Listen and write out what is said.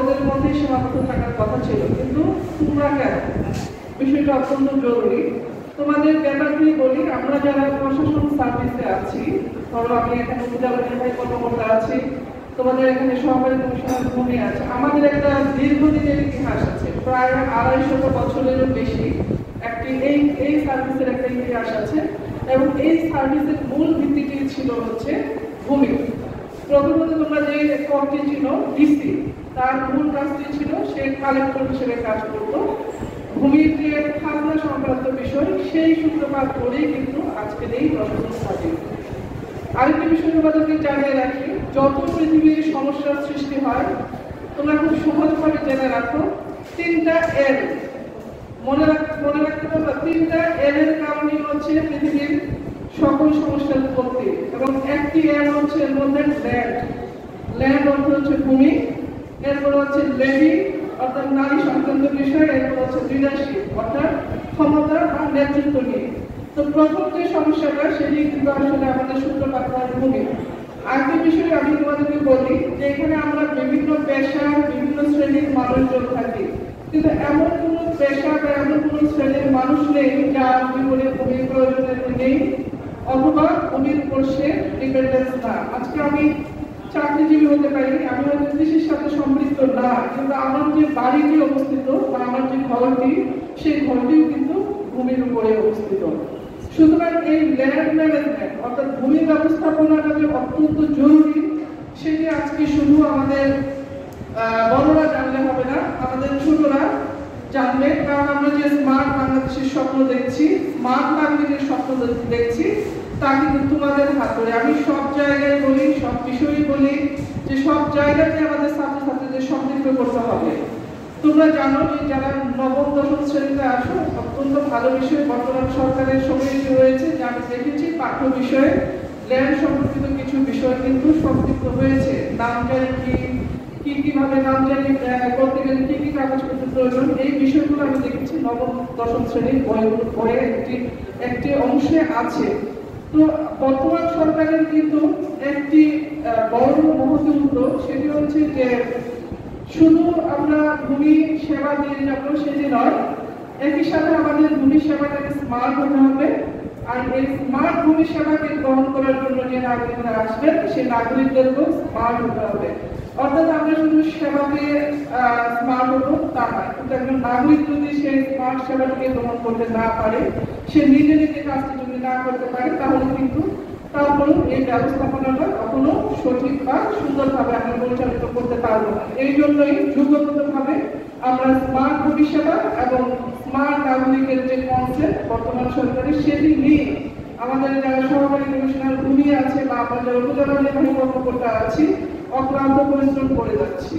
পদের মধ্যেই সীমাবদ্ধ থাকার কথা ছিল, কিন্তু তোমরা কেন? বিষয়টা অত্যন্ত জরুরি। তোমাদের ব্যাপারগুলি বলি, আমরা যারা প্রশাসন সার্ভিসে আছি, ধরো আমি এখানে উপজেলা নির্বাহী কর্মকর্তা আছি, তোমাদের এখানে সহকারী কমিশনার ভূমি আছে, আমাদের একটা দীর্ঘদিনের ইতিহাস আছে, প্রায় 250 বছরেরও বেশি এই সার্ভিসের একটা ইতিহাস আছে। এবং এই সার্ভিসের মূল ভিত্তিটি ছিল হচ্ছে ভূমি। প্রথমত তোমরা যে কর্মটি ছিল ডিসি, তার মূল কাজটি ছিল সে কালেক্টর হিসেবে কাজ করত। ভূমির যে খাজনা সংক্রান্ত বিষয়, সেই সূত্রপাত করেই কিন্তু আজকের এই প্রশাসন স্বাধীন। আরেকটি বিষয় তোমাদেরকে জানিয়ে রাখি, যত পৃথিবীর সমস্যার সৃষ্টি হয় তোমরা খুব সহজভাবে জেনে রাখো, 3টা এল মনে রাখতে পারবে। 3টা এল এর কারণে হচ্ছে পৃথিবীর সকল সমস্যার উৎপত্তি, এবং একটি এল হচ্ছে এর মধ্যে ল্যান্ড অর্থ হচ্ছে ভূমি, এরপর হচ্ছে লেডি অর্থাৎ নারী সংক্রান্ত বিষয়, এরপর হচ্ছে লিডারশিপ অর্থাৎ ক্ষমতা বা নেতৃত্ব নিয়ে। তো প্রথম যে সমস্যাটা সেটি কিন্তু আসলে আমাদের সূত্রপাত হয় ভূমি। আরেকটি বিষয় আমি তোমাদেরকে বলি যে এখানে আমরা বিভিন্ন পেশা, বিভিন্ন শ্রেণীর মানুষজন থাকি, কিন্তু এমন কোনো পেশা বা এমন কোনো শ্রেণীর মানুষ নেই যার জীবনে ভূমির প্রয়োজনের নেই, অথবা ভূমির উপর সে ডিপেন্ডেন্স না। আজকে আমি চাকরিজীবী হতে পারি, আমি হয়তো কৃষির সাথে সম্পৃক্ত না, কিন্তু আমার যে বাড়িটি অবস্থিত বা আমার যে ঘরটি, সেই ঘরটিও কিন্তু ভূমির উপরে অবস্থিত। সুতরাং এই ল্যান্ড ম্যানেজমেন্ট অর্থাৎ ভূমি ব্যবস্থাপনাটা যে অত্যন্ত জরুরি, সেটি আজকে শুধু আমাদের বড়রা জানলে হবে না, আমাদের ছোটরা জানবে। কারণ আমরা যে স্মার্ট বাংলাদেশের স্বপ্ন দেখছি, স্মার্ট নাগরিকের স্বপ্ন দেখছি, তা কিন্তু তোমাদের হাত ধরে। আমি সব জায়গায় বলি, সব বিষয়ই বলি যে সব জায়গাতে আমাদের ছাত্রছাত্রীদের সম্পৃক্ত করতে হবে। তোমরা জানো যে যারা নবম দশম শ্রেণীতে আসো, অত্যন্ত ভালো বিষয় বর্তমান সরকারের সময় রয়েছে, যে আমি দেখেছি পাঠ্য বিষয়ে ল্যান্ড সম্পর্কিত কিছু বিষয় কিন্তু সম্পৃক্ত হয়েছে। নামজারি কিভাবে নামজারি করতে গেলে কি কি কাগজপত্র প্রয়োজন, এই বিষয়গুলো আমি দেখেছি নবম দশম শ্রেণীর বইয়ে একটি অংশে আছে। তো বর্তমান সরকারের কিন্তু একটি বড় মহতি উদ্যোগ, সেটি হচ্ছে যে শুধু আমরা ভূমি সেবা দিয়ে যাবো সেটি নয়, একই সাথে আমাদের ভূমি সেবাটাকে স্মার্ট হতে হবে। আর এই স্মার্ট ভূমি সেবাকে গ্রহণ করার জন্য যে নাগরিকরা আসবেন, সেই নাগরিকদেরকেও স্মার্ট হতে হবে। অর্থাৎ আমরা শুধু সেবাকে স্মার্ট হবো তা নয়, কিন্তু একজন নাগরিক যদি সেই স্মার্ট সেবাটিকে গ্রহণ করতে না পারে, সে নিজে নিজে কাজটি যদি না করতে পারে, তাহলে কিন্তু তারপরে এই ব্যবস্থাপনাটা কখনো সঠিক বা সুন্দরভাবে আমরা পরিচালিত করতে পারবো না। এই জন্যই যুগপৎভাবে আমরা স্মার্ট ভূমি সেবা এবং স্মার্ট নাগরিকের যে কনসেপ্ট বর্তমান সরকারের, সেটি নিয়ে আমাদের যারা সহকারী কমিশনার ভূমি আছে বা আমরা যারা উপজেলা নির্বাহী কর্মকর্তা আছি, অক্লান্ত পরিশ্রম করে যাচ্ছি।